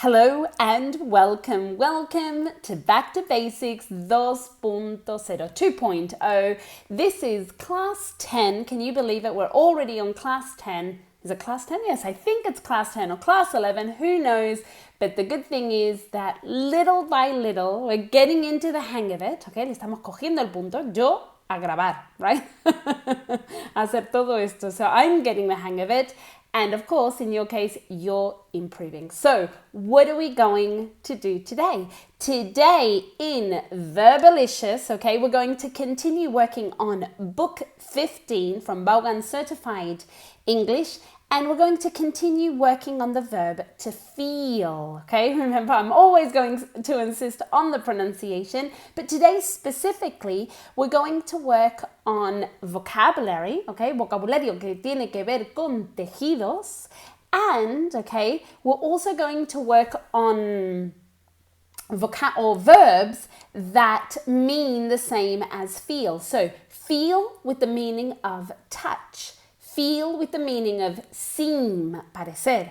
Hello and welcome to Back to Basics 2.0, 2.0. This is class 10. Can you believe it? We're already on class 10. Is it class 10? Yes, I think it's class 10 or class 11. Who knows? But the good thing is that little by little, we're getting into the hang of it. Okay, le estamos cogiendo el punto. Yo a grabar, right? A hacer todo esto. So I'm getting the hang of it. And of course, in your case, you're improving. So what are we going to do today? Today in Verbalicious, okay, we're going to continue working on book 15 from Vaughan Certified English. And we're going to continue working on the verb to feel, okay? Remember, I'm always going to insist on the pronunciation, but today specifically, we're going to work on vocabulary, okay? Vocabulario que tiene que ver con tejidos. And, okay, we're also going to work on verbs that mean the same as feel. So, feel with the meaning of touch. Feel with the meaning of seem, parecer.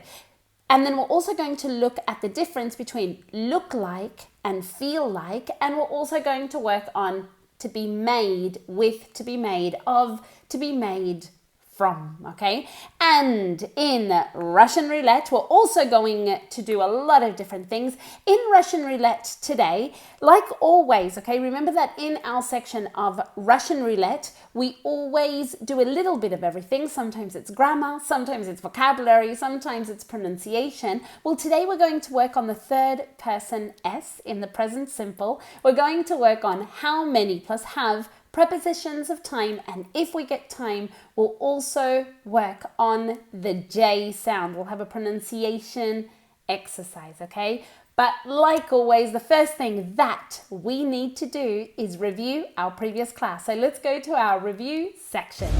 And then we're also going to look at the difference between look like and feel like. And we're also going to work on to be made with, to be made of, to be made from, okay? And in Russian roulette, we're also going to do a lot of different things. In Russian roulette today, like always, okay, remember that in our section of Russian roulette, we always do a little bit of everything. Sometimes it's grammar, sometimes it's vocabulary, sometimes it's pronunciation. Well, today we're going to work on the third person S in the present simple. We're going to work on how many plus have prepositions of time, and if we get time, we'll also work on the J sound. We'll have a pronunciation exercise, okay? But like always, the first thing that we need to do is review our previous class. So let's go to our review section.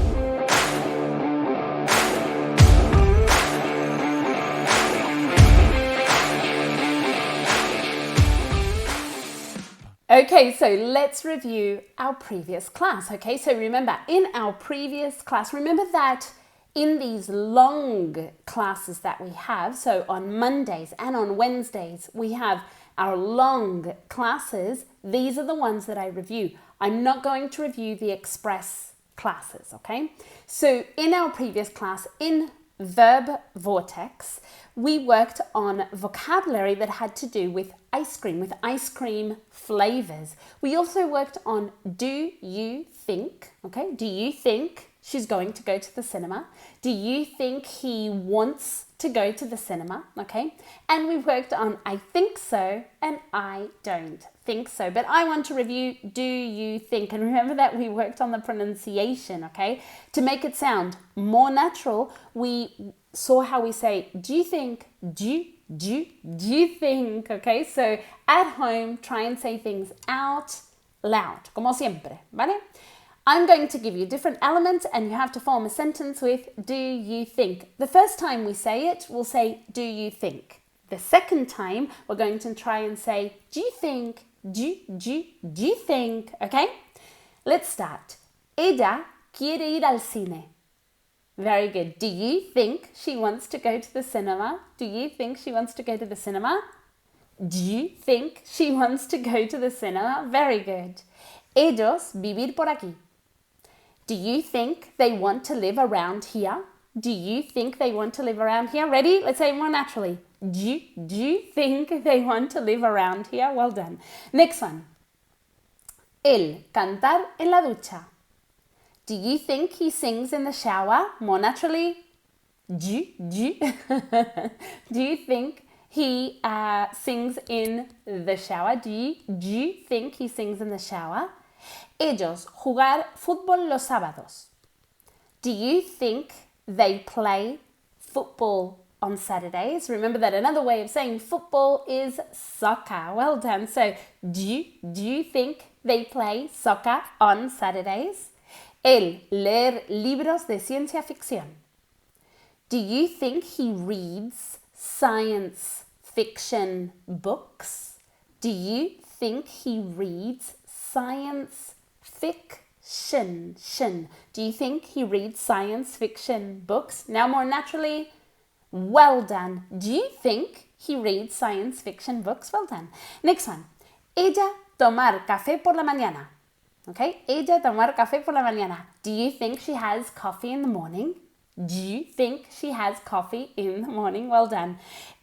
Okay, so let's review our previous class. Okay, so remember, in our previous class, remember that in these long classes that we have, so on Mondays and on Wednesdays, we have our long classes. These are the ones that I review. I'm not going to review the express classes, okay? So in our previous class, in Verb Vortex, we worked on vocabulary that had to do with ice cream flavors. We also worked on do you think, okay? Do you think she's going to go to the cinema? Do you think he wants to go to the cinema, okay? And we worked on I think so and I don't think so. But I want to review do you think, and remember that we worked on the pronunciation, okay? To make it sound more natural, we saw how we say do you think, do you think, okay? So at home, try and say things out loud, como siempre, ¿vale? I'm going to give you different elements and you have to form a sentence with do you think. The first time we say it, we'll say do you think. The second time, we're going to try and say do you think, do you think, okay? Let's start. Ella quiere ir al cine. Very good. Do you think she wants to go to the cinema? Do you think she wants to go to the cinema? Do you think she wants to go to the cinema? Very good. Ellos vivir por aquí. Do you think they want to live around here? Do you think they want to live around here? Ready? Let's say it more naturally. Do you think they want to live around here? Well done. Next one. Él cantar en la ducha. Do you think he sings in the shower? More naturally. Do you think he sings in the shower? Do you think he sings in the shower? Ellos jugar fútbol los sábados. Do you think they play football on Saturdays? Remember that another way of saying football is soccer. Well done. So, do you think they play soccer on Saturdays? Él leer libros de ciencia ficción. Do you think he reads science fiction books? Do you think he reads science fiction? Do you think he reads science fiction books? Now more naturally, well done. Do you think He reads science fiction books. Well done. Next one. Ella tomar café por la mañana. Okay? Ella tomar café por la mañana. Do you think she has coffee in the morning? Do you think she has coffee in the morning? Well done.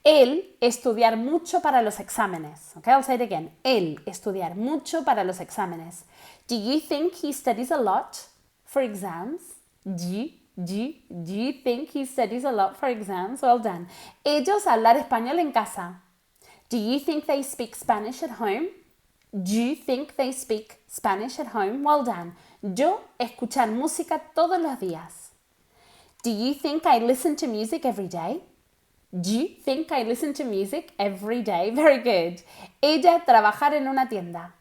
Él estudiar mucho para los exámenes. Okay, I'll say it again. Él estudiar mucho para los exámenes. Do you think he studies a lot for exams? Do you think he studies a lot for exams? Well done. Ellos hablar español en casa. Do you think they speak Spanish at home? Do you think they speak Spanish at home? Well done. Yo escuchar música todos los días. Do you think I listen to music every day? Do you think I listen to music every day? Very good. Ella trabajar en una tienda.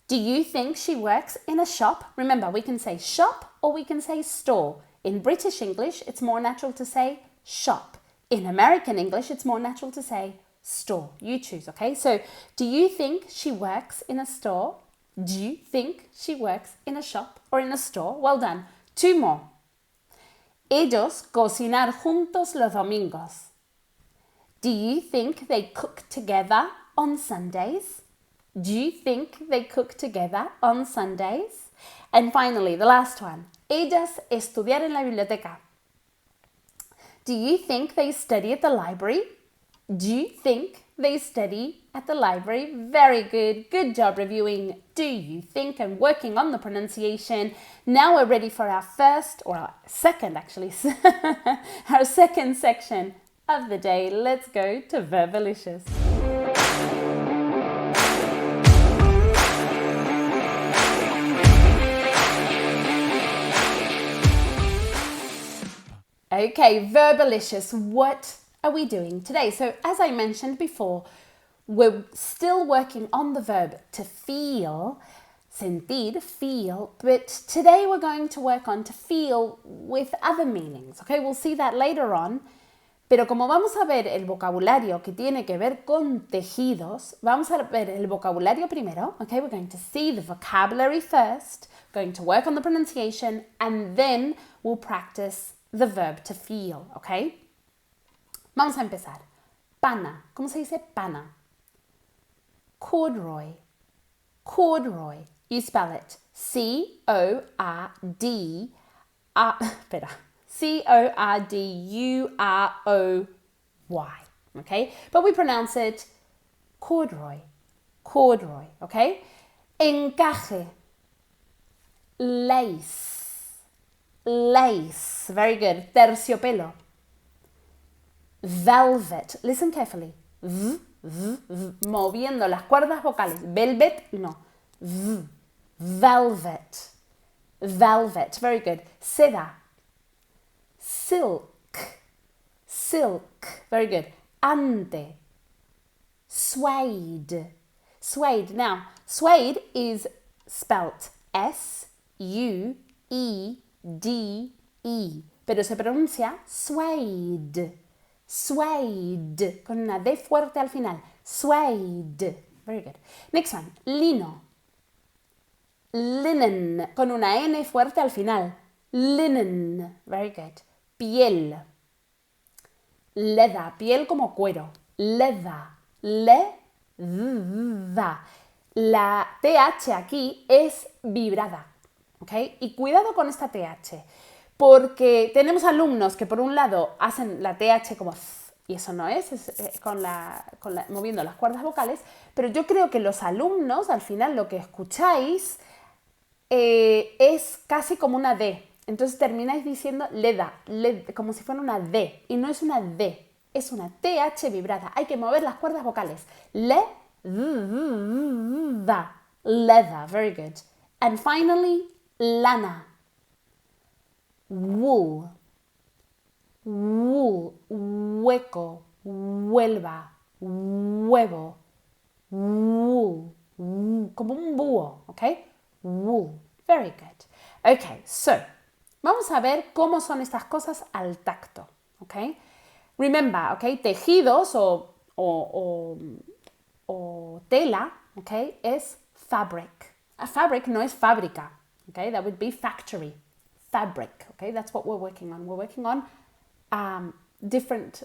Do you think she works in a shop? Remember, we can say shop or we can say store. In British English, it's more natural to say shop. In American English, it's more natural to say store. You choose, okay? So, do you think she works in a store? Do you think she works in a shop or in a store? Well done. 2 more. Ellos cocinar juntos los domingos. Do you think they cook together on Sundays? Do you think they cook together on Sundays? And finally, the last one. Ellas estudiar en la biblioteca. Do you think they study at the library? Do you think they study at the library? Very good. Good job reviewing do you think and working on the pronunciation. Now we're ready for our first, or our second actually, our second section of the day. Let's go to Verbalicious. Okay, Verbalicious, what are we doing today? So as I mentioned before, we're still working on the verb to feel, sentir, feel, but today we're going to work on to feel with other meanings. Okay, we'll see that later on. Pero como vamos a ver el vocabulario que tiene que ver con tejidos, vamos a ver el vocabulario primero. Okay, we're going to see the vocabulary first, going to work on the pronunciation, and then we'll practice the verb to feel, okay? Vamos a empezar. Pana. ¿Cómo se dice pana? Corduroy. Corduroy. You spell it C-O-R-D. Espera. C-O-R-D-U-R-O-Y. Okay? But we pronounce it corduroy. Corduroy. Okay? Encaje. Lace. Lace. Very good. Terciopelo. Velvet. Listen carefully. V, v, v. Moviendo las cuerdas vocales. Velvet, no. V. Velvet. Velvet. Very good. Seda. Silk. Silk. Very good. Ante. Suede. Suede. Now, suede is spelt S-U-E-D-E. Pero se pronuncia suede. Suede, con una D fuerte al final. Suede. Very good. Next one. Lino. Linen, con una N fuerte al final. Linen. Very good. Piel. Leather. Piel como cuero. Leather. Leather. La TH aquí es vibrada. ¿Ok? Y cuidado con esta TH. Porque tenemos alumnos que por un lado hacen la TH como th, y eso no es moviendo las cuerdas vocales, pero yo creo que los alumnos al final lo que escucháis es casi como una D. Entonces termináis diciendo leda, como si fuera una D, y no es una D, es una TH vibrada. Hay que mover las cuerdas vocales. Leather, very good. And finally, lana. Wool, wool, hueco, huelva, huevo, wool, como un búho, ¿ok? Wool, very good. Okay, so, vamos a ver cómo son estas cosas al tacto, ¿ok? Remember, ¿ok? Tejidos o tela, ¿ok? Es fabric. A fabric no es fábrica, ¿ok? That would be factory. Fabric, okay? That's what we're working on. We're working on different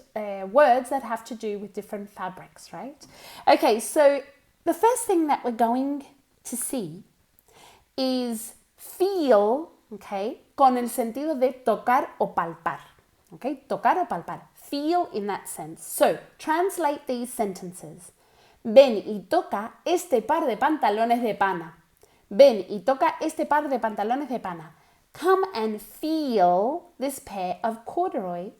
words that have to do with different fabrics, right? Okay, so the first thing that we're going to see is feel, okay, con el sentido de tocar o palpar, okay, tocar o palpar, feel in that sense. So, translate these sentences. Ven y toca este par de pantalones de pana. Ven y toca este par de pantalones de pana. Come and feel this pair of corduroy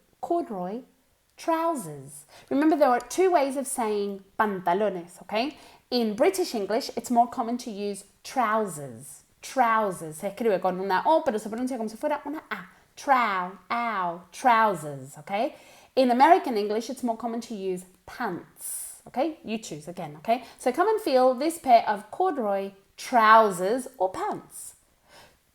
trousers. Remember, there are two ways of saying pantalones, okay? In British English, it's more common to use trousers. Trousers. Se escribe con una O, pero se pronuncia como si fuera una A. Trousers, okay? In American English, it's more common to use pants, okay? You choose again, okay? So come and feel this pair of corduroy trousers or pants.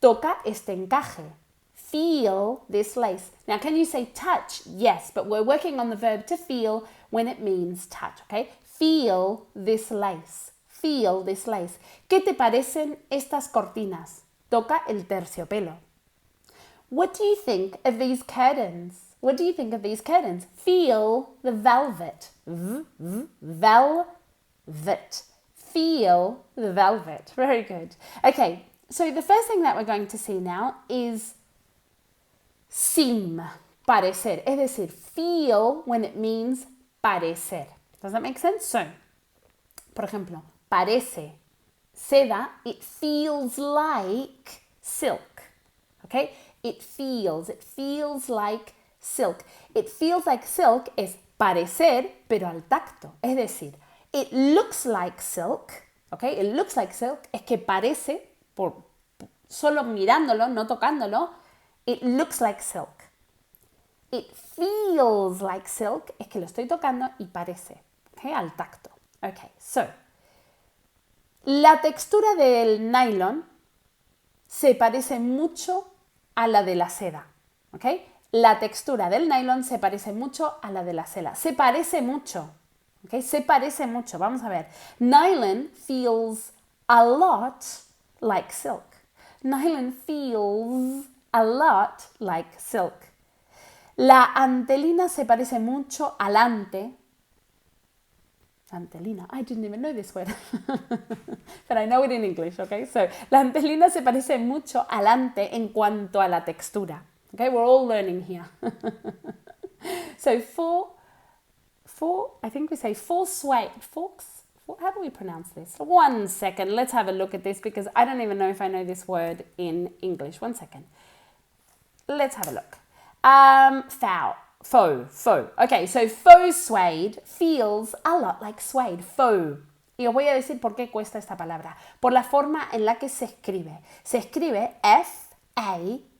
Toca este encaje. Feel this lace. Now, can you say touch? Yes, but we're working on the verb to feel when it means touch, okay? Feel this lace. Feel this lace. ¿Qué te parecen estas cortinas? Toca el terciopelo. What do you think of these curtains? What do you think of these curtains? Feel the velvet. Velvet. Feel the velvet. Very good. Okay, so the first thing that we're going to see now is seem, parecer. Es decir, feel when it means parecer. Does that make sense? So, por ejemplo, parece seda, it feels like silk. Okay? It feels like silk. It feels like silk es parecer, pero al tacto. Es decir, it looks like silk, okay? It looks like silk, es que parece, solo mirándolo, no tocándolo, it looks like silk. It feels like silk, es que lo estoy tocando y parece, okay? Al tacto. Okay, so, la textura del nylon se parece mucho a la de la seda, okay? La textura del nylon se parece mucho a la de la seda. Se parece mucho. Okay? Se parece mucho. Vamos a ver. Nylon feels a lot like silk. Nylon feels a lot like silk. La antelina se parece mucho al ante. Antelina. I didn't even know this word. But I know it in English, okay? So, la antelina se parece mucho al ante en cuanto a la textura. Okay, we're all learning here. So I think we say how do we pronounce this? 1 second, let's have a look at this because I don't even know if I know this word in English. 1 second. Let's have a look. Faux. Okay, so faux suede feels a lot like suede. Faux. Y os voy a decir por qué cuesta esta palabra. Por la forma en la que se escribe. Se escribe F-A-U-X.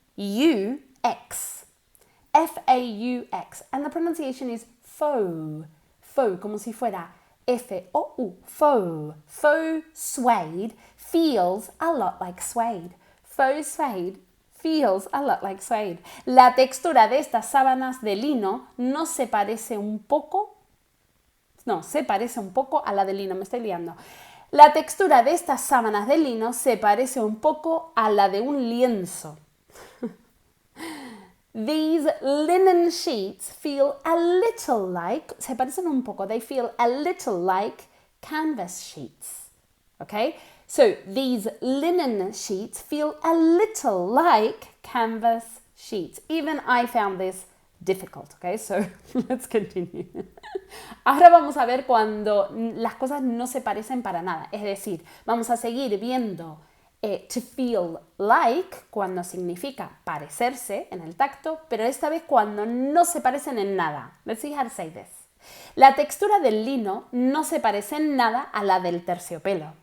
F-A-U-X. And the pronunciation is faux. Faux, como si fuera F-O-U. Faux. Faux suede feels a lot like suede. Faux suede feels a lot like suede. La textura de estas sábanas de lino se parece un poco a la de lino, me estoy liando. La textura de estas sábanas de lino se parece un poco a la de un lienzo. These linen sheets feel a little like, se parecen un poco, they feel a little like canvas sheets. Okay? So, these linen sheets feel a little like canvas sheets. Even I found this difficult, okay? So, let's continue. Ahora vamos a ver cuando las cosas no se parecen para nada. Es decir, vamos a seguir viendo to feel like cuando significa parecerse en el tacto, pero esta vez cuando no se parecen en nada. Let's see how to say this. La textura del lino no se parece en nada a la del terciopelo.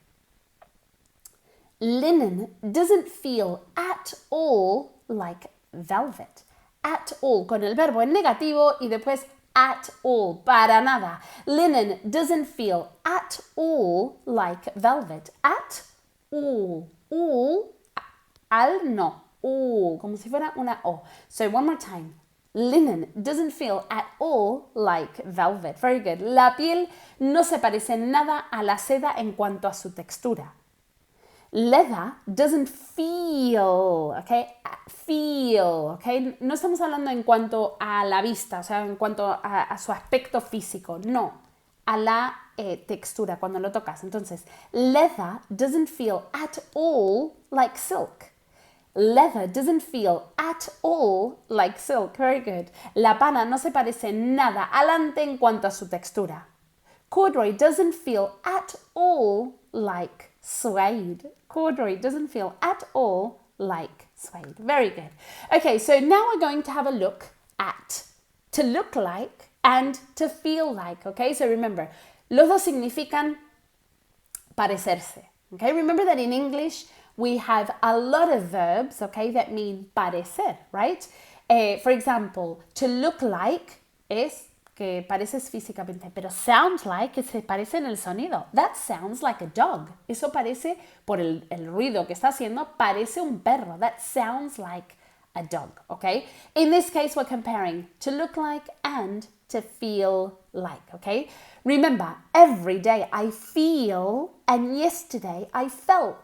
Linen doesn't feel at all like velvet. At all, con el verbo en negativo y después at all, para nada. Linen doesn't feel at all like velvet. At all. All, al no. All, como si fuera una O. So one more time. Linen doesn't feel at all like velvet. Very good. La piel no se parece en nada a la seda en cuanto a su textura. Leather doesn't feel, okay? Feel, okay? No estamos hablando en cuanto a la vista, o sea, en cuanto a su aspecto físico, no, a la textura cuando lo tocas. Entonces, leather doesn't feel at all like silk. Leather doesn't feel at all like silk. Very good. La pana no se parece nada alante en cuanto a su textura. Corduroy doesn't feel at all like suede. Corduroy doesn't feel at all like suede. Very good. Okay, so now we're going to have a look at to look like and to feel like. Okay, so remember, los dos significan parecerse. Okay, remember that in English we have a lot of verbs, okay, that mean parecer, right? For example, to look like es que pareces físicamente, pero sound like que se parece en el sonido. That sounds like a dog. Eso parece, por el ruido que está haciendo, parece un perro. That sounds like a dog, okay? In this case, we're comparing to look like and to feel like, okay? Remember, every day I feel and yesterday I felt.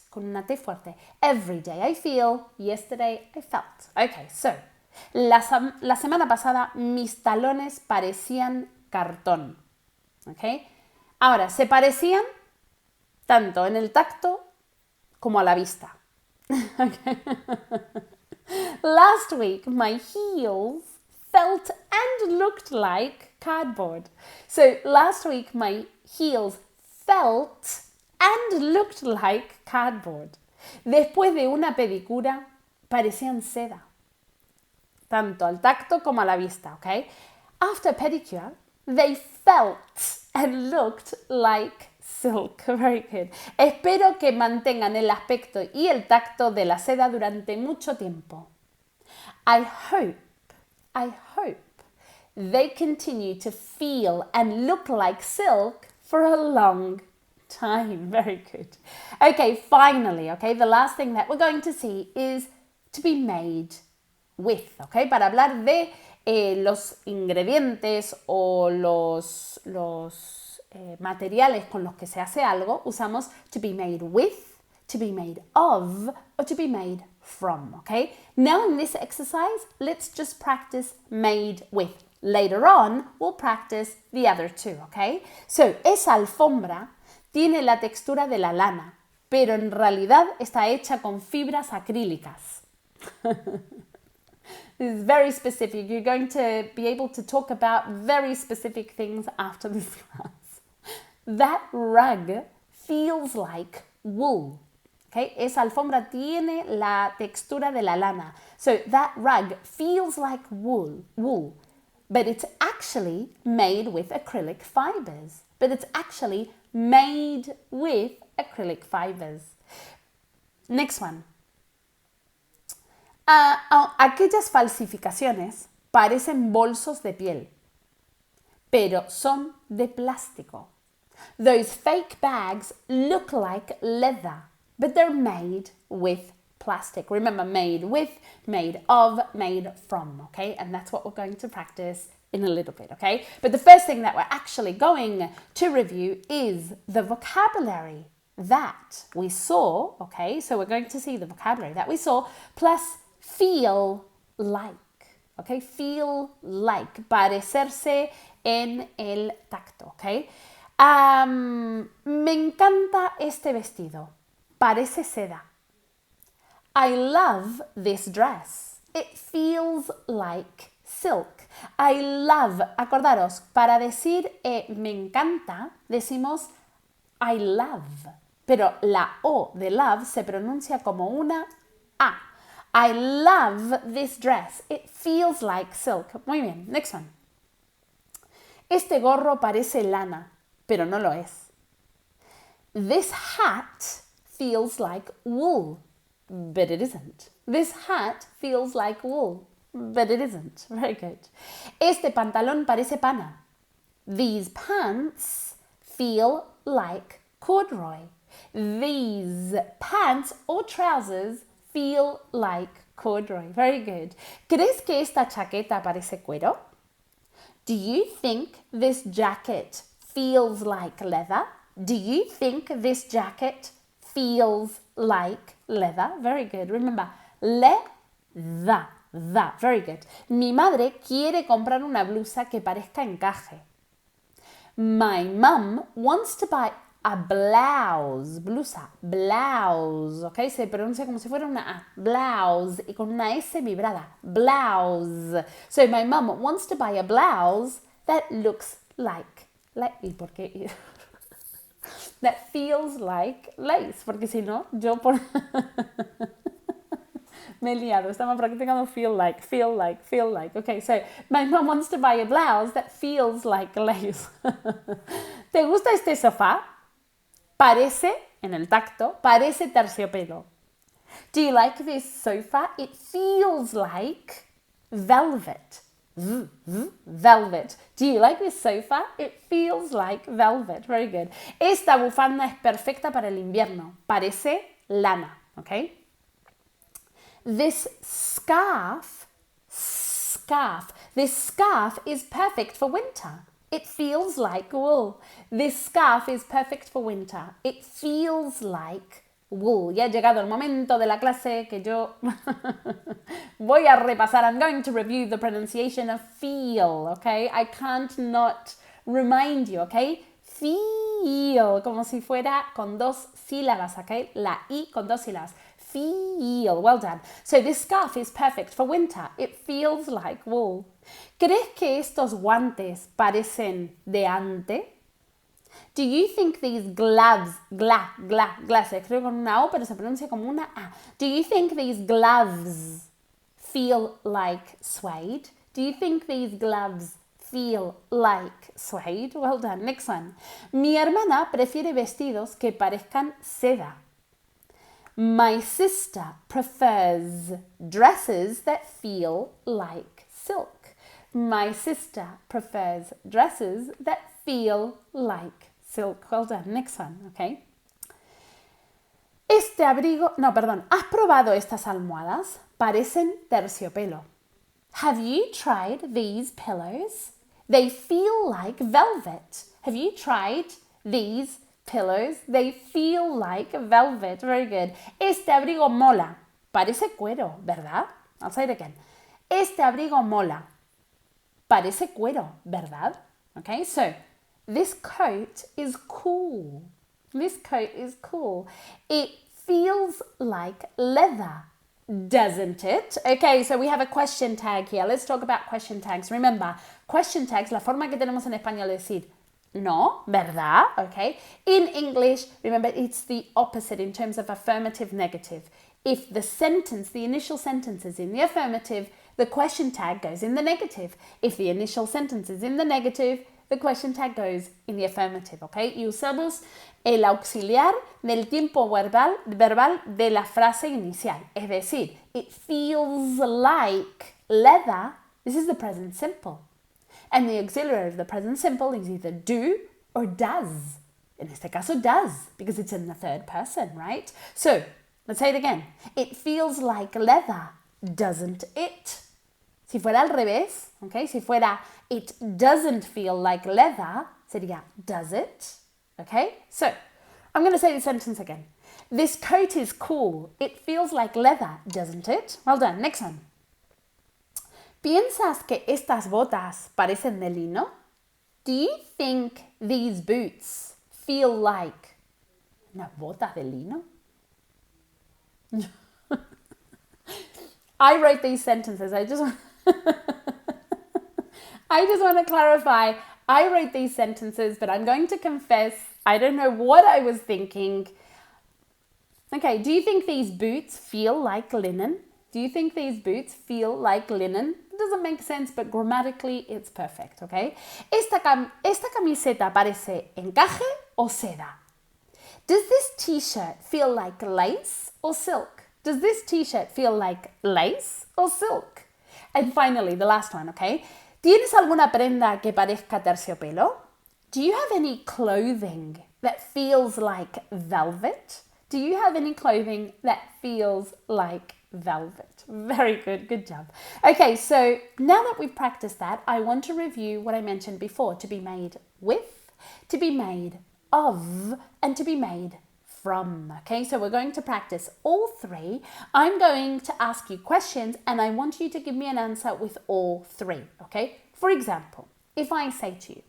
Con una T fuerte. Every day I feel, yesterday I felt. Okay, so, la semana pasada mis talones parecían cartón. Okay? Ahora, se parecían tanto en el tacto como a la vista. Okay. Last week, my heels felt and looked like cardboard. So, last week, my heels felt and looked like cardboard. Después de una pedicura, parecían seda. Tanto al tacto como a la vista, okay? After pedicure, they felt and looked like silk. Very good. Espero que mantengan el aspecto y el tacto de la seda durante mucho tiempo. I hope they continue to feel and look like silk for a long time. Very good. Okay, finally, okay, the last thing that we're going to see is to be made with, okay, para hablar de los ingredientes o los materiales con los que se hace algo, usamos to be made with, to be made of, or to be made from, okay? Now in this exercise, let's just practice made with. Later on, we'll practice the other two, okay? So, esa alfombra tiene la textura de la lana, pero en realidad está hecha con fibras acrílicas. This is very specific. You're going to be able to talk about very specific things after this class. That rug feels like wool. Okay? Esa alfombra tiene la textura de la lana. So that rug feels like wool, but it's actually made with acrylic fibers. Next one. Aquellas falsificaciones parecen bolsos de piel, pero son de plástico. Those fake bags look like leather, but they're made with plastic. Remember, made with, made of, made from, okay? And that's what we're going to practice in a little bit, okay? But the first thing that we're actually going to review is the vocabulary that we saw, okay? So we're going to see the vocabulary that we saw, plus feel like, okay? Feel like, parecerse en el tacto, okay? Me encanta este vestido, parece seda. I love this dress, it feels like silk. I love, acordaros, para decir me encanta, decimos I love, pero la O de love se pronuncia como una A. I love this dress. It feels like silk. Muy bien. Next one. Este gorro parece lana, pero no lo es. This hat feels like wool, but it isn't. This hat feels like wool, but it isn't. Very good. Este pantalón parece pana. These pants feel like corduroy. These pants or trousers feel like corduroy. Very good. ¿Crees que esta chaqueta parece cuero? Do you think this jacket feels like leather? Do you think this jacket feels like leather. Very good. Remember, leather. Very good. Mi madre quiere comprar una blusa que parezca encaje. My mum wants to buy a blouse, blusa, blouse, ¿ok? Se pronuncia como si fuera una A, blouse, y con una S vibrada, blouse. So my mum wants to buy a blouse that looks like, ¿y por qué? That feels like lace, porque si no, yo por... Me he liado, estamos practicando feel like. Okay, so my mom wants to buy a blouse that feels like lace. ¿Te gusta este sofá? Parece, en el tacto, parece terciopelo. Do you like this sofa? It feels like velvet. Velvet. Do you like this sofa? It feels like velvet. Very good. Esta bufanda es perfecta para el invierno. Parece lana, okay? This scarf is perfect for winter. It feels like wool. This scarf is perfect for winter. It feels like wool. Ya ha llegado el momento de la clase que yo voy a repasar. I'm going to review the pronunciation of feel, okay? I can't not remind you, okay? Feel, como si fuera con dos sílabas, okay? La I con dos sílabas. Feel. Well done. So this scarf is perfect for winter. It feels like wool. ¿Crees que estos guantes parecen de ante? Do you think these gloves, se escribe con una O pero se pronuncia como una A. Do you think these gloves feel like suede? Do you think these gloves feel like suede? Well done. Next one. Mi hermana prefiere vestidos que parezcan seda. My sister prefers dresses that feel like silk. My sister prefers dresses that feel like silk. Well done. Next one, okay? ¿Has probado estas almohadas? Parecen terciopelo. Have you tried these pillows? They feel like velvet. Have you tried these pillows? They feel like velvet. Very good. Este abrigo mola. Parece cuero, ¿verdad? I'll say it again. Este abrigo mola. Parece cuero, ¿verdad? Okay, so this coat is cool. This coat is cool. It feels like leather, doesn't it? Okay, so we have a question tag here. Let's talk about question tags. Remember, question tags, la forma que tenemos en español de decir no, ¿verdad? Okay. In English, remember, it's the opposite in terms of affirmative, negative. If the sentence, the initial sentence is in the affirmative, the question tag goes in the negative. If the initial sentence is in the negative, the question tag goes in the affirmative, okay? Y usamos el auxiliar del tiempo verbal de la frase inicial. Es decir, it feels like leather. This is the present simple. And the auxiliary of the present simple is either do or does. In este caso, does, because it's in the third person, right? So, let's say it again. It feels like leather, doesn't it? Si fuera al revés, okay? Si fuera it doesn't feel like leather, sería does it? Okay? So, I'm going to say the sentence again. This coat is cool. It feels like leather, doesn't it? Well done. Next one. ¿Piensas que estas botas parecen de lino? Do you think these boots feel like unas botas de lino? I wrote these sentences. I just want to clarify. I wrote these sentences, but I'm going to confess I don't know what I was thinking. Okay, do you think these boots feel like linen? Do you think these boots feel like linen? It doesn't make sense, but grammatically it's perfect, okay? Esta camiseta parece encaje o seda? Does this t-shirt feel like lace or silk? Does this t-shirt feel like lace or silk? And finally, the last one, okay? ¿Tienes alguna prenda que parezca terciopelo? Do you have any clothing that feels like velvet? Do you have any clothing that feels like velvet? Very good, good job. Okay, so now that we've practiced that, I want to review what I mentioned before, to be made with, to be made of, and to be made from. Okay, so we're going to practice all three. I'm going to ask you questions and I want you to give me an answer with all three. Okay, for example, if I say to you,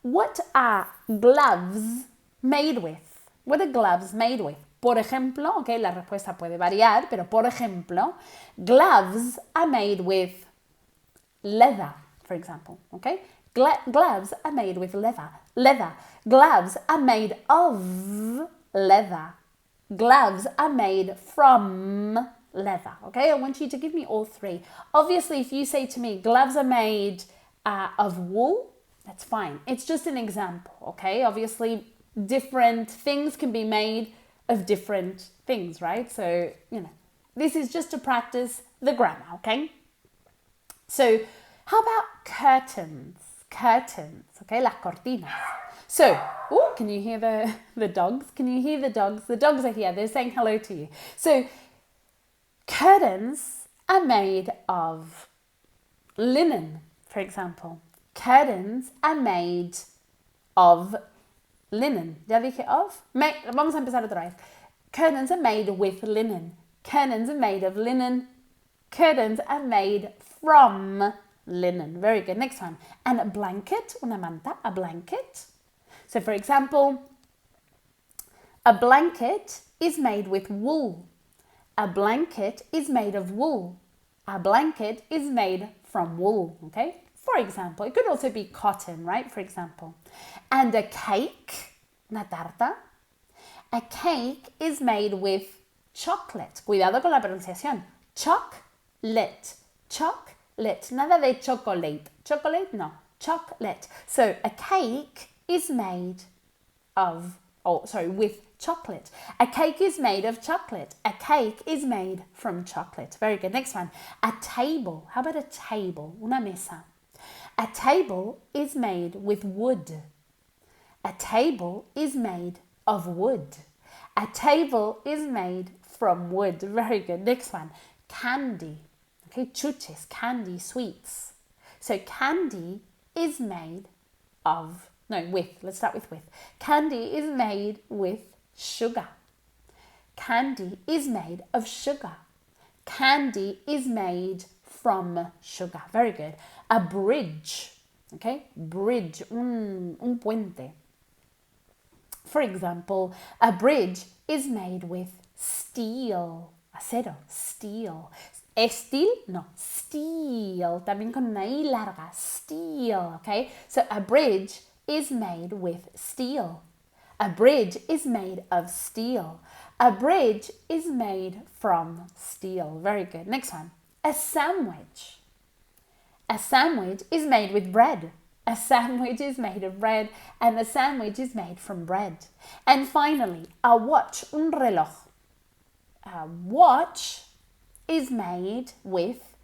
what are gloves made with? What are gloves made with? Por ejemplo, okay, la respuesta puede variar, pero por ejemplo, gloves are made with leather, for example, okay? Gloves are made with leather. Gloves are made of leather. Gloves are made from leather, okay? I want you to give me all three. Obviously, if you say to me, gloves are made of wool, that's fine. It's just an example, okay? Obviously, different things can be made of different things, right? So, this is just to practice the grammar, okay? So, how about curtains? Curtains, okay? Las cortinas. So, can you hear the dogs? Can you hear the dogs? The dogs are here. They're saying hello to you. So, curtains are made of linen, for example. Curtains are made of linen. ¿Ya dije of? Vamos a empezar otra vez. Curtains are made with linen. Curtains are made of linen. Curtains are made from linen. Very good. Next one. And a blanket, una manta, a blanket. So for example, a blanket is made with wool. A blanket is made of wool. A blanket is made from wool, okay? For example, it could also be cotton, right? For example. And a cake, una tarta. A cake is made with chocolate. Cuidado con la pronunciación. Chocolate. Chocolate. Nada de chocolate. Chocolate, no. Chocolate. So a cake is made with chocolate. A cake is made of chocolate. A cake is made from chocolate. Very good. Next one. A table. How about a table? Una mesa. A table is made with wood. A table is made of wood. A table is made from wood. Very good. Next one. Candy. Okay, chuches, candy, sweets. So candy is made of, let's start with. Candy is made with sugar. Candy is made of sugar. Candy is made from sugar. Very good. A bridge. Okay, bridge, un puente. For example, a bridge is made with steel. Acero, steel. Steel? No, steel. También con una I larga. Steel, okay? So a bridge is made with steel. A bridge is made of steel. A bridge is made from steel. Very good. Next one. A sandwich. A sandwich is made with bread. A sandwich is made of bread and a sandwich is made from bread. And finally, a watch, un reloj. A watch is made with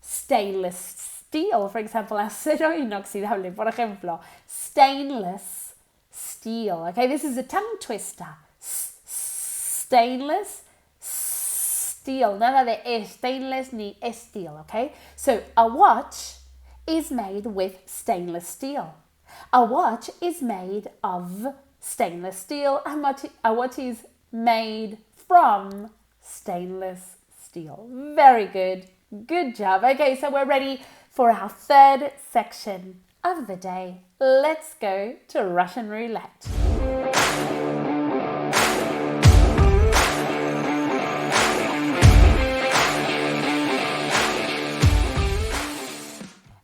stainless steel. For example, acero inoxidable. Por ejemplo, stainless steel. Okay, this is a tongue twister. Stainless steel. Nada de stainless ni steel. Okay, so a watch is made with stainless steel. A watch is made of stainless steel. A watch is made from stainless steel. Very good. Good job. Okay, so we're ready for our third section of the day. Let's go to Russian roulette.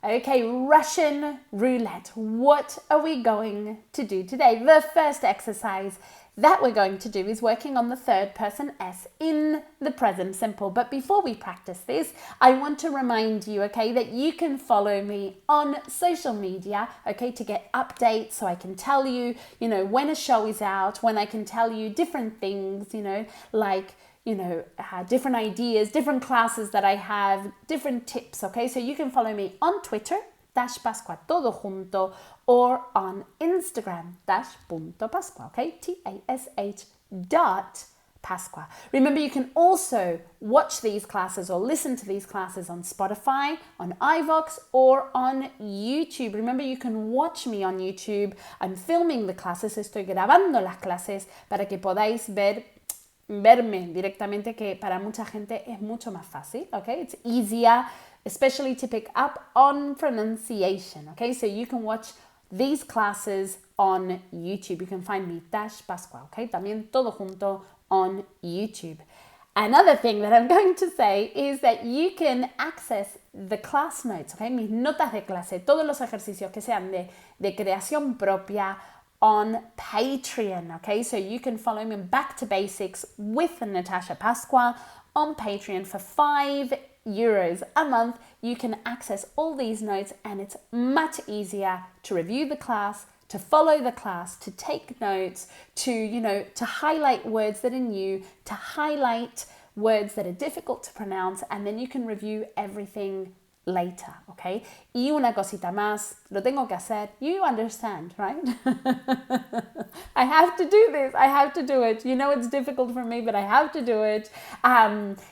Okay, Russian roulette. What are we going to do today? The first exercise that we're going to do is working on the third person S in the present simple. But before we practice this, I want to remind you, okay, that you can follow me on social media, okay, to get updates so I can tell you, when a show is out, when I can tell you different things, like different ideas, different classes that I have, different tips, okay? So you can follow me on Twitter, _Pascua todo junto, or on Instagram, _Pascua, okay? TASH Pascua. Remember, you can also watch these classes or listen to these classes on Spotify, on iVoox, or on YouTube. Remember, you can watch me on YouTube. I'm filming the classes, estoy grabando las clases para que podáis verme directamente, que para mucha gente es mucho más fácil, okay? It's easier, especially to pick up on pronunciation, okay? So you can watch these classes on YouTube. You can find me, Natasha Pascua, okay? También todo junto on YouTube. Another thing that I'm going to say is that you can access the class notes, okay? Mis notas de clase, todos los ejercicios que sean de creación propia, on Patreon, okay? So you can follow me Back to Basics with Natasha Pascua on Patreon for €5 a month. You can access all these notes, and it's much easier to review the class, to follow the class, to take notes, to highlight words that are new, to highlight words that are difficult to pronounce, and then you can review everything later, okay? Y una cosita más, lo tengo que hacer. You understand, right? I have to do this. I have to do it. You know it's difficult for me, but I have to do it.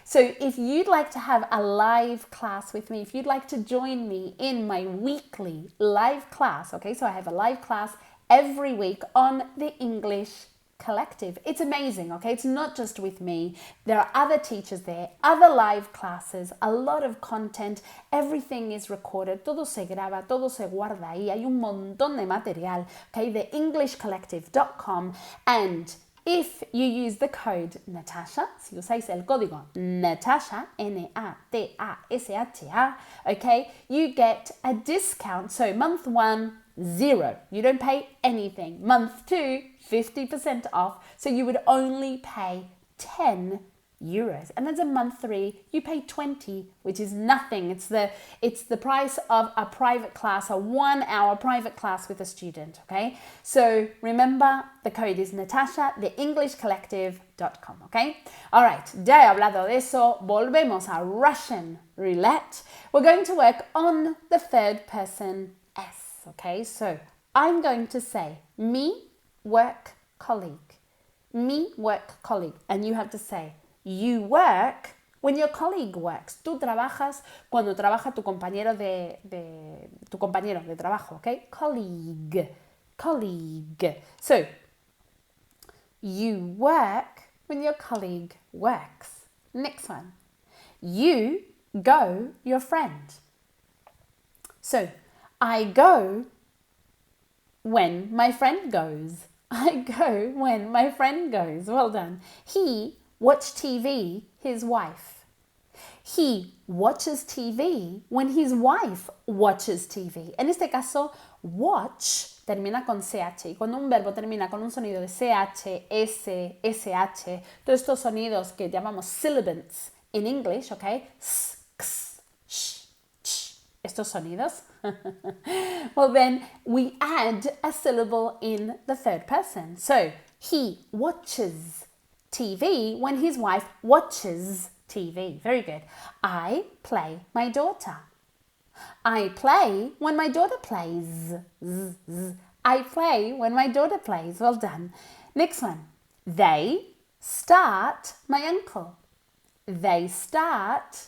So if you'd like to have a live class with me, if you'd like to join me in my weekly live class, okay? So I have a live class every week on the English Collective. It's amazing, okay? It's not just with me. There are other teachers there, other live classes, a lot of content. Everything is recorded. Todo se graba, todo se guarda ahí. Hay un montón de material, okay? TheEnglishCollective.com. And if you use the code Natasha, si usáis el código Natasha, Natasha, okay, you get a discount. So month 1, 0. You don't pay anything. Month 2, 50% off. So you would only pay €10. And then in month 3, you pay 20, which is nothing. It's the price of a private class, a 1-hour private class with a student, okay? So remember, the code is Natasha, TheEnglishCollective.com, okay? All right, ya he hablado de eso. Volvemos a Russian roulette. We're going to work on the third person S, okay? So I'm going to say me, work, colleague. Me, work, colleague. And you have to say, you work when your colleague works. Tú trabajas cuando trabaja tu compañero de trabajo, okay? Colleague. So, you work when your colleague works. Next one. You go your friend. So, I go when my friend goes. I go when my friend goes. Well done. He watched TV, his wife. He watches TV when his wife watches TV. En este caso, watch termina con CH. Y cuando un verbo termina con un sonido de CH, S, SH, todos estos sonidos que llamamos sibilants in English, okay? S, x, sh, ch. Estos sonidos. Well, then we add a syllable in the third person. So, he watches TV when his wife watches TV. Very good. I play my daughter. I play when my daughter plays. I play when my daughter plays. Well done. Next one. They start my uncle. They start.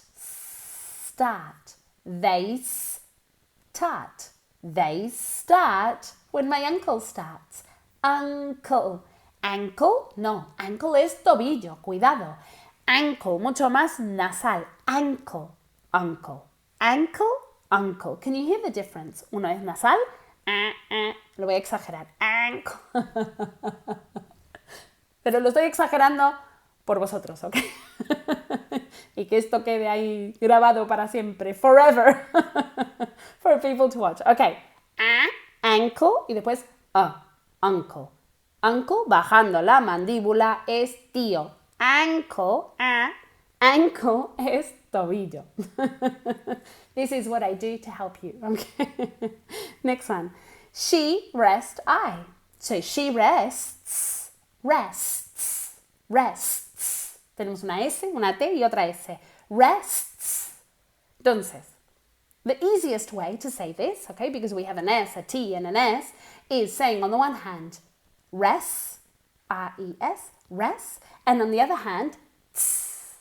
They start. They start when my uncle starts. Uncle. Ankle, no, ankle es tobillo, cuidado. Ankle, mucho más nasal. Ankle, uncle. Ankle, uncle. Can you hear the difference? Uno es nasal, lo voy a exagerar. Ankle. Pero lo estoy exagerando por vosotros, ¿ok? Y que esto quede ahí grabado para siempre, forever, for people to watch. Ok, ankle y después uncle. Uncle, bajando la mandíbula, es tío. Ankle, ankle es tobillo. This is what I do to help you. Okay. Next one. She rests, I. So she rests. Tenemos una S, una T y otra S. Rests. Entonces, the easiest way to say this, okay, because we have an S, a T, and an S, is saying on the one hand, rests, R-E-S, res. And on the other hand, tss,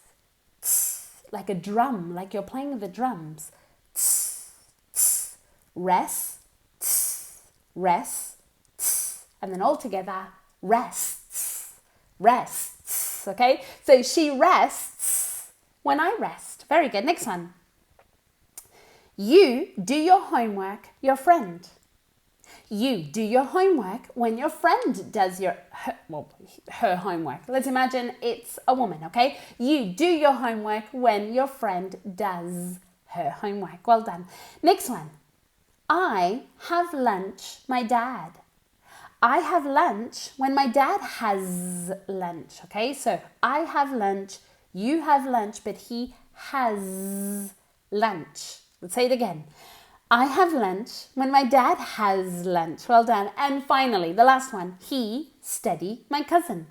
tss, like a drum, like you're playing the drums. Tss, tss, res, tss, res, tss. And then all together, rests, rests, okay? So she rests when I rest. Very good. Next one. You do your homework, your friend. You do your homework when your friend does her homework. Let's imagine it's a woman, okay? You do your homework when your friend does her homework. Well done. Next one. I have lunch, my dad. I have lunch when my dad has lunch, okay? So I have lunch, you have lunch, but he has lunch. Let's say it again. I have lunch when my dad has lunch. Well done. And finally, the last one. He study my cousin.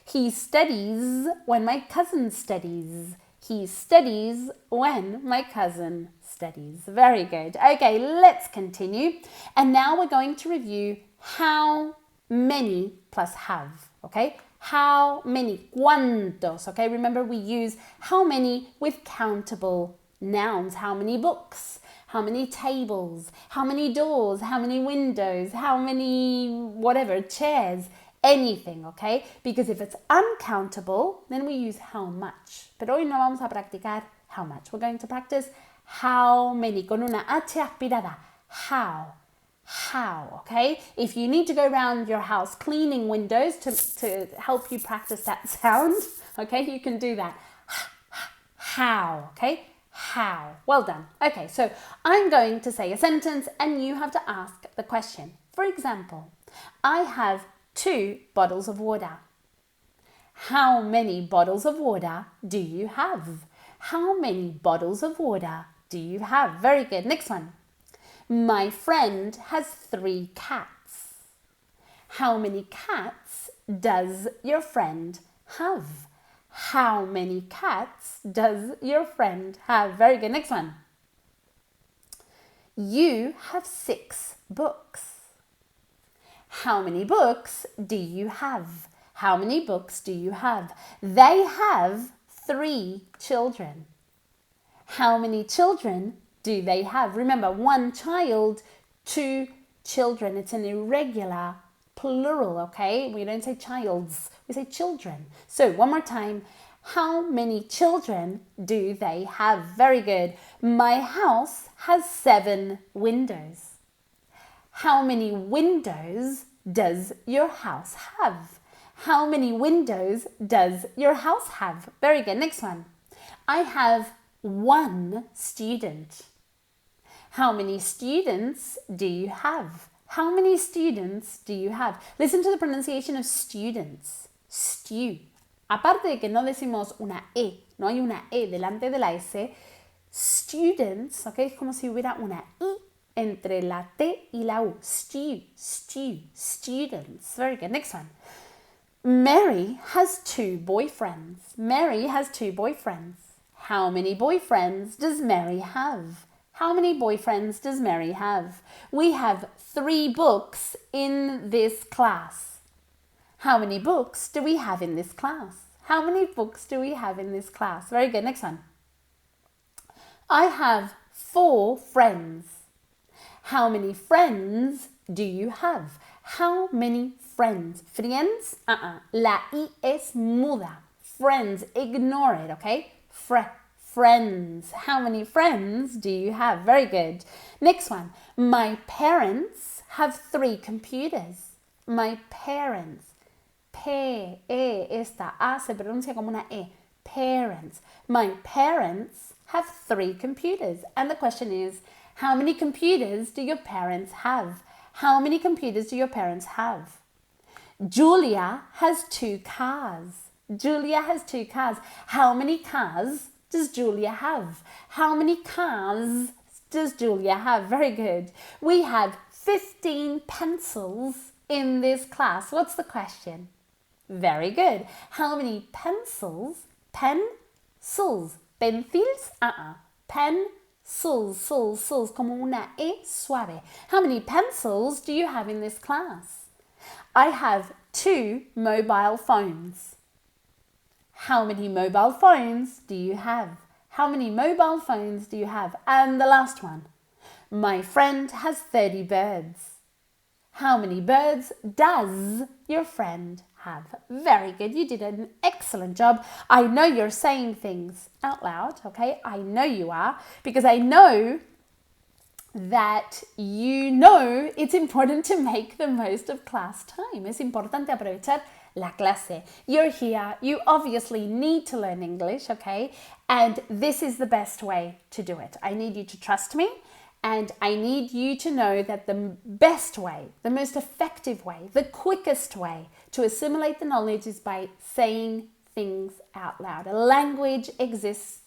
He studies when my cousin studies. He studies when my cousin studies. Very good. Okay, let's continue. And now we're going to review how many plus have. Okay? How many? ¿Cuántos? Okay, remember we use how many with countable nouns. How many books? How many tables? How many doors? How many windows? How many whatever, chairs? Anything, okay? Because if it's uncountable, then we use how much. Pero hoy no vamos a practicar how much. We're going to practice how many con una H aspirada. How, okay? If you need to go around your house cleaning windows to help you practice that sound, okay, you can do that. How, okay? How. Well done. Okay, so I'm going to say a sentence and you have to ask the question. For example, I have 2 bottles of water. How many bottles of water do you have? How many bottles of water do you have? Very good. Next one. My friend has 3 cats. How many cats does your friend have? How many cats does your friend have? Very good. Next one. You have 6 books. How many books do you have? How many books do you have? They have 3 children. How many children do they have? Remember, 1 child, 2 children. It's an irregular plural, okay? We don't say childs, we say children. So one more time. How many children do they have? Very good. My house has 7 windows. How many windows does your house have? How many windows does your house have? Very good. Next one. I have 1 student. How many students do you have? How many students do you have? Listen to the pronunciation of students. Stew. Aparte de que no decimos una E, no hay una E delante de la S, students, ¿ok? Es como si hubiera una I entre la T y la U. Stew, students. Very good. Next one. Mary has 2 boyfriends. Mary has 2 boyfriends. How many boyfriends does Mary have? How many boyfriends does Mary have? We have 3 books in this class. How many books do we have in this class? How many books do we have in this class? Very good. Next one. I have 4 friends. How many friends do you have? How many friends? Friends? La I es muda. Friends. Ignore it, okay? Friends. How many friends do you have? Very good. Next one. My parents have 3 computers. My parents. Esta A se pronuncia como una E. Parents. My parents have 3 computers. And the question is, how many computers do your parents have? How many computers do your parents have? Julia has 2 cars. Julia has 2 cars. How many cars does Julia have? How many cars does Julia have? Very good. We have 15 pencils in this class. What's the question? Very good. How many pencils? Pencils. Pencils? Pencils. Como una E suave. How many pencils do you have in this class? I have 2 mobile phones. How many mobile phones do you have? How many mobile phones do you have? And the last one. My friend has 30 birds. How many birds does your friend have? Very good. You did an excellent job. I know you're saying things out loud, okay? I know you are, because I know that you know it's important to make the most of class time. Es importante aprovechar la clase. You're here. You obviously need to learn English, okay? And this is the best way to do it. I need you to trust me. And I need you to know that the best way, the most effective way, the quickest way to assimilate the knowledge is by saying things out loud. A language exists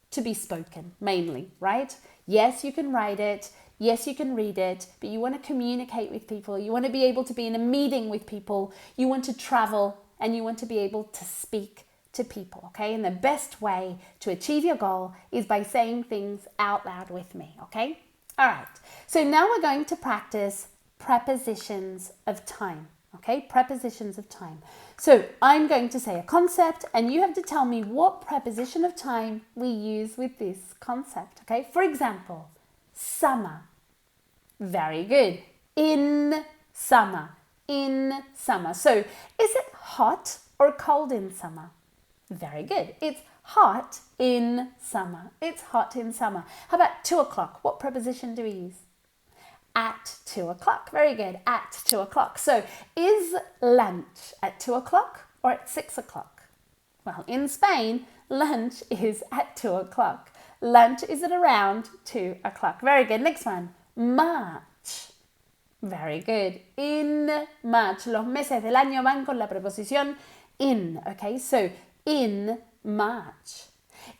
to be spoken, mainly, right? Yes, you can write it. Yes, you can read it, but you want to communicate with people. You want to be able to be in a meeting with people. You want to travel and you want to be able to speak to people, okay? And the best way to achieve your goal is by saying things out loud with me, okay? All right, so now we're going to practice prepositions of time, okay? Prepositions of time. So I'm going to say a concept and you have to tell me what preposition of time we use with this concept, okay? For example, summer. Very good. In summer. In summer. So is it hot or cold in summer? Very good. It's hot in summer. It's hot in summer. How about 2 o'clock? What preposition do we use? At 2 o'clock. Very good. At 2 o'clock. So is lunch at 2 o'clock or at 6 o'clock? Well, in Spain, lunch is at 2 o'clock. Lunch is at around 2 o'clock. Very good. Next one. March. Very good. In March. Los meses del año van con la preposición in. Okay, so in March.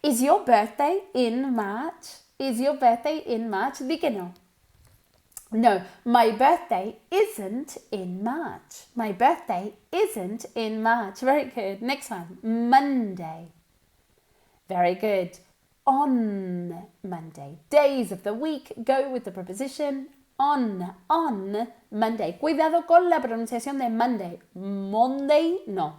Is your birthday in March? Is your birthday in March? Di que no. No, my birthday isn't in March. My birthday isn't in March. Very good. Next one. Monday. Very good. On Monday. Days of the week go with the preposition on Monday. Cuidado con la pronunciación de Monday. Monday, no.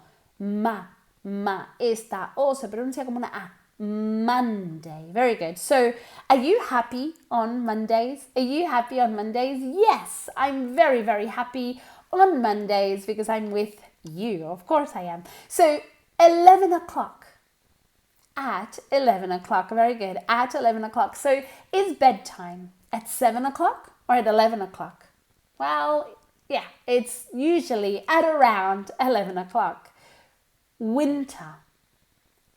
Esta O se pronuncia como una A. Monday. Very good. So, are you happy on Mondays? Are you happy on Mondays? Yes, I'm very, very happy on Mondays because I'm with you. Of course I am. So, 11 o'clock. At 11 o'clock. Very good. At 11 o'clock. So, is bedtime at 7 o'clock or at 11 o'clock? Well, yeah, it's usually at around 11 o'clock. Winter.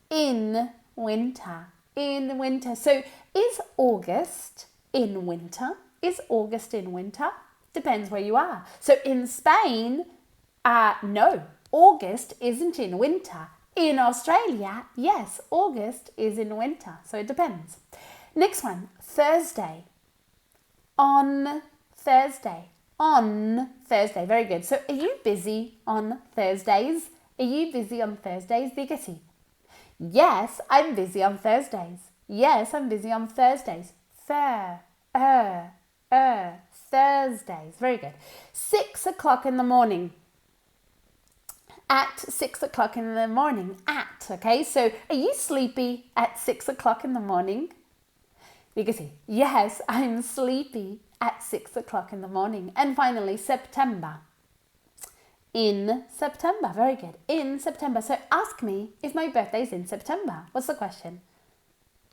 In winter. In winter. So, is August in winter? Is August in winter? Depends where you are. So, in Spain, no, August isn't in winter. In Australia, yes, August is in winter. So, it depends. Next one, Thursday. On Thursday. On Thursday. Very good. So, are you busy on Thursdays? Are you busy on Thursdays? Di que sí. Yes, I'm busy on Thursdays. Yes, I'm busy on Thursdays. Thursdays. Very good. 6 o'clock in the morning. At 6 o'clock in the morning. At, okay? So, are you sleepy at 6 o'clock in the morning? Di que sí. Yes, I'm sleepy at 6 o'clock in the morning. And finally, September. In September. Very good. In September. So ask me if my birthday is in September. What's the question?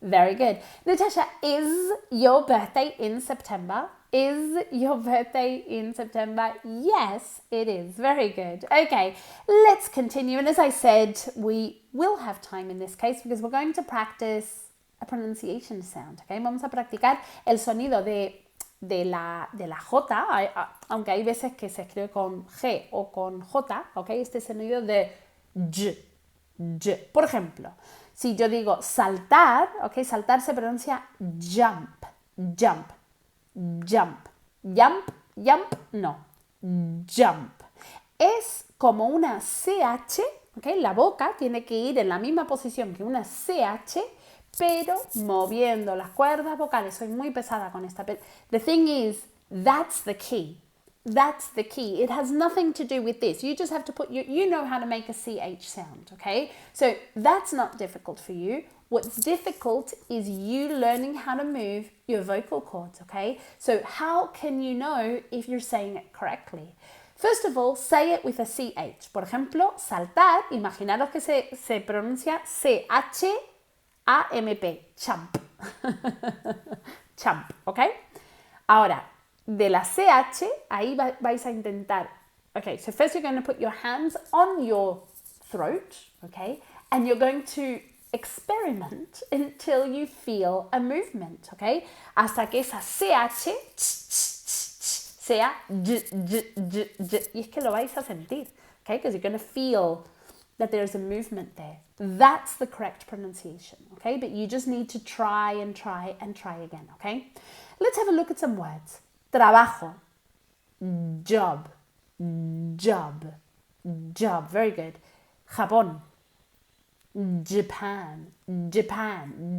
Very good. Natasha, is your birthday in September? Is your birthday in September? Yes, it is. Very good. Okay, let's continue. And as I said, we will have time in this case because we're going to practice a pronunciation sound. Okay, vamos a practicar el sonido de la J, aunque hay veces que se escribe con G o con J, ¿ok? Este sonido de Y. Por ejemplo, si yo digo saltar, ¿ok? Saltar se pronuncia jump, jump, jump, jump, jump, no, jump. Es como una CH, ¿ok? La boca tiene que ir en la misma posición que una CH, pero moviendo las cuerdas vocales. Soy muy pesada con esta. The thing is, that's the key. That's the key. It has nothing to do with this. You just have to put, you know how to make a CH sound, okay? So that's not difficult for you. What's difficult is you learning how to move your vocal cords, okay? So how can you know if you're saying it correctly? First of all, say it with a CH. Por ejemplo, saltar, imaginaros que se pronuncia C-H-A-M-P, champ. Champ, ¿ok? Ahora, de la CH, ahí vais a intentar. Okay, so first you're going to put your hands on your throat, okay? And you're going to experiment until you feel a movement, okay? Hasta que esa CH sea y es que lo vais a sentir, okay? Because you're going to feel that there's a movement there. That's the correct pronunciation, okay? But you just need to try and try and try again, okay? Let's have a look at some words. Trabajo, job, job, job. Very good. Japón, Japan, Japan,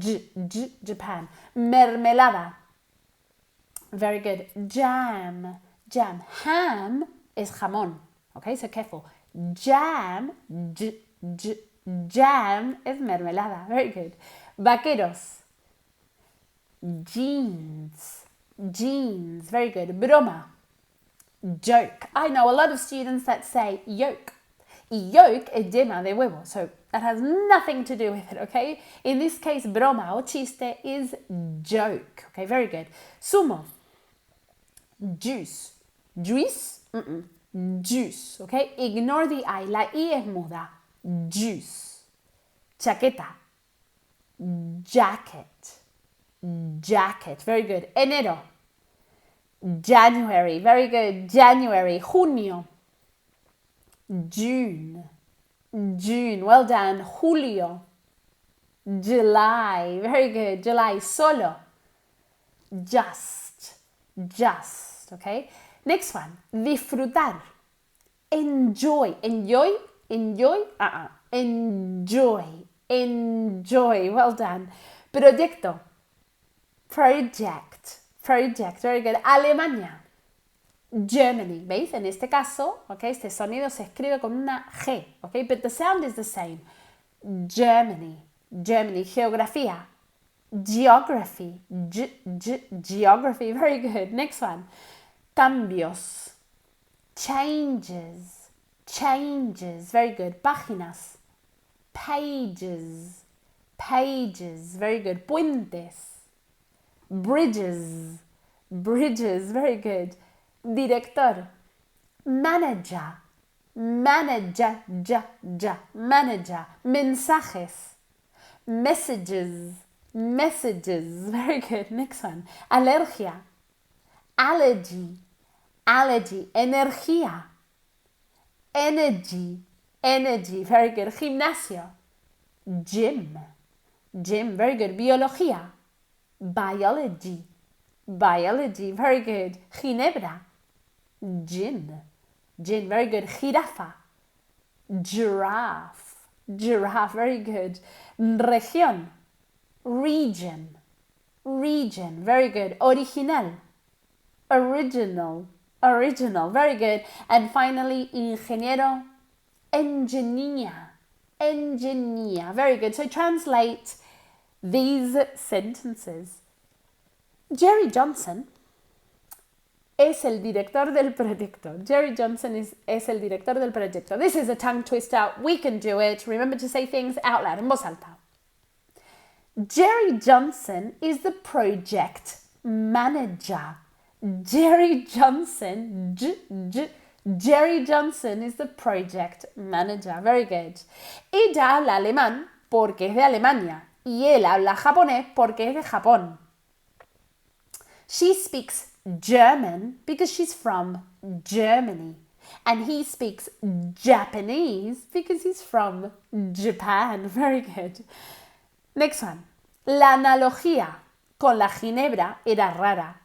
Japan. Mermelada. Very good. Jam, jam. Ham is jamón. Okay, so careful. Jam, jam is mermelada. Very good. Vaqueros. Jeans, jeans. Very good. Broma. Joke. I know a lot of students that say yolk. Yolk es yema de huevo, so that has nothing to do with it, okay? In this case, broma o chiste is joke. Okay, very good. Sumo. Juice. Juice? Juice, okay? Ignore the I. La I es muda. Juice. Chaqueta. Jacket. Jacket. Very good. Enero. January. Very good. January. Junio. June. June. Well done. Julio. July. Very good. July. Solo. Just. Just. Okay. Next one. Disfrutar. Enjoy. Enjoy. Enjoy. Enjoy. Enjoy. Well done. Proyecto. Project. Project. Very good. Alemania. Germany. ¿Veis? En este caso, okay, este sonido se escribe con una G. Okay, but the sound is the same. Germany. Germany. Geografía. Geography. Geography. Very good. Next one. Cambios. Changes. Changes. Very good. Páginas. Pages. Pages. Very good. Puentes. Bridges. Bridges. Very good. Director. Manager. Manager. Manager. Mensajes. Messages. Messages. Very good. Next one. Alergia. Allergy. Allergy. Energía. Energy. Energy. Very good. Gimnasio. Gym. Gym. Very good. Biología. Biology. Biology. Very good. Ginebra. Gin. Gin. Very good. Jirafa. Giraffe. Giraffe. Very good. Región. Region. Region. Very good. Original. Original. Original. Very good. And finally, ingeniero. Engineer. Engineer. Very good. So translate these sentences. Jerry Johnson es el director del proyecto. Jerry Johnson es el director del proyecto. This is a tongue twister. We can do it. Remember to say things out loud, en voz alta. Jerry Johnson is the project manager. Jerry Johnson, Jerry Johnson is the project manager. Very good. Ella habla alemán porque es de Alemania y él habla japonés porque es de Japón. She speaks German because she's from Germany. And he speaks Japanese because he's from Japan. Very good. Next one. La analogía con la ginebra era rara,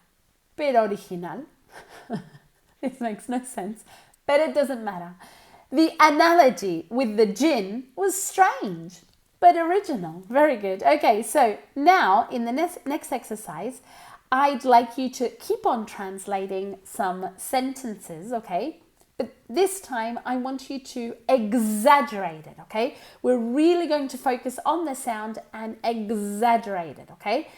pero original. This makes no sense, but it doesn't matter. The analogy with the gin was strange, but original. Very good. Okay, so now in the next exercise, I'd like you to keep on translating some sentences, okay? But this time I want you to exaggerate it, okay? We're really going to focus on the sound and exaggerate it, okay?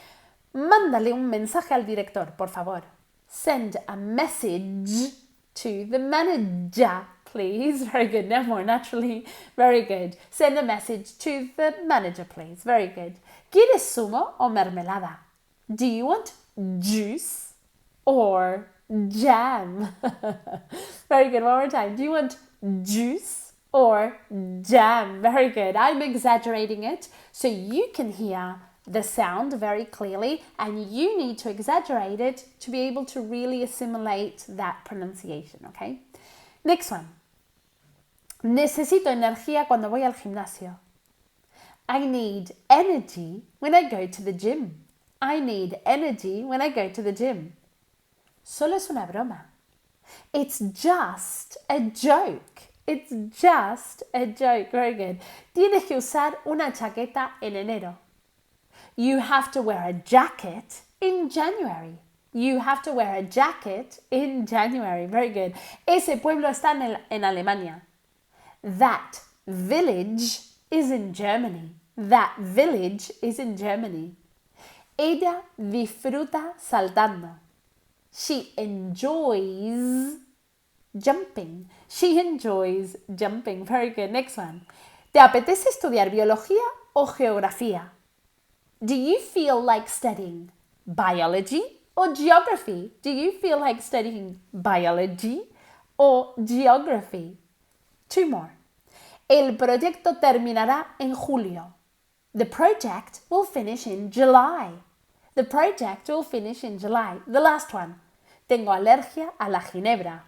Mándale un mensaje al director, por favor. Send a message to the manager, please. Very good. Now more naturally. Very good. Send a message to the manager, please. Very good. ¿Quieres zumo o mermelada? Do you want juice or jam? Very good. One more time. Do you want juice or jam? Very good. I'm exaggerating it so you can hear the sound very clearly, and you need to exaggerate it to be able to really assimilate that pronunciation, okay? Next one. Necesito energía cuando voy al gimnasio. I need energy when I go to the gym. I need energy when I go to the gym. Solo es una broma. It's just a joke. It's just a joke. Very good. Tienes que usar una chaqueta en enero. You have to wear a jacket in January. You have to wear a jacket in January. Very good. Ese pueblo está en Alemania. That village is in Germany. That village is in Germany. Ella disfruta saltando. She enjoys jumping. She enjoys jumping. Very good. Next one. ¿Te apetece estudiar biología o geografía? Do you feel like studying biology or geography? Do you feel like studying biology or geography? Two more. El proyecto terminará en julio. The project will finish in July. The project will finish in July. The last one. Tengo alergia a la ginebra.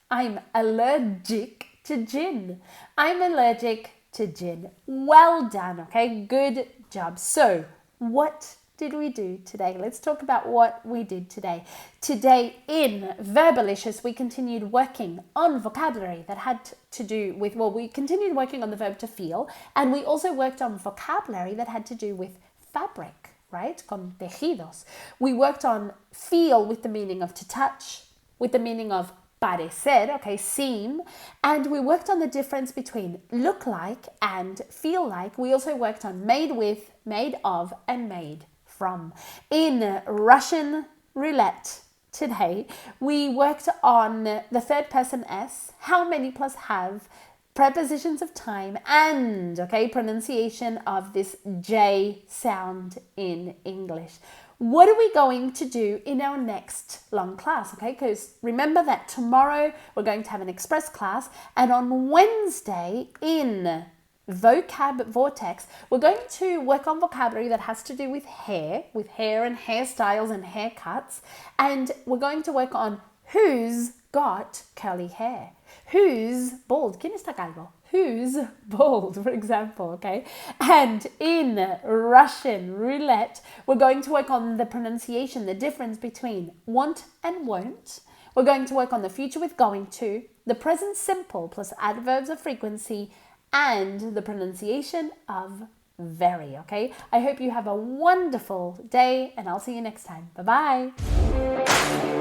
I'm allergic to gin. I'm allergic to gin. Well done, okay? Good job. So, what did we do today? Let's talk about what we did today. Today in Verbalicious, we continued working on vocabulary that had to do with, we continued working on the verb to feel, and we also worked on vocabulary that had to do with fabric, right? Con tejidos. We worked on feel with the meaning of to touch, with the meaning of parecer, okay, seem, and we worked on the difference between look like and feel like. We also worked on made with, made of, and made from. In Russian roulette today, we worked on the third person S, how many plus have, prepositions of time, and, okay, pronunciation of this J sound in English. What are we going to do in our next long class, okay? Because remember that tomorrow we're going to have an express class, and on Wednesday in Vocab Vortex, we're going to work on vocabulary that has to do with hair and hairstyles and haircuts, and we're going to work on who's got curly hair, who's bald, ¿quién está calvo? Who's bald, for example, okay? And in Russian roulette, we're going to work on the pronunciation, the difference between want and won't. We're going to work on the future with going to, the present simple plus adverbs of frequency, and the pronunciation of very, okay? I hope you have a wonderful day, and I'll see you next time. Bye-bye.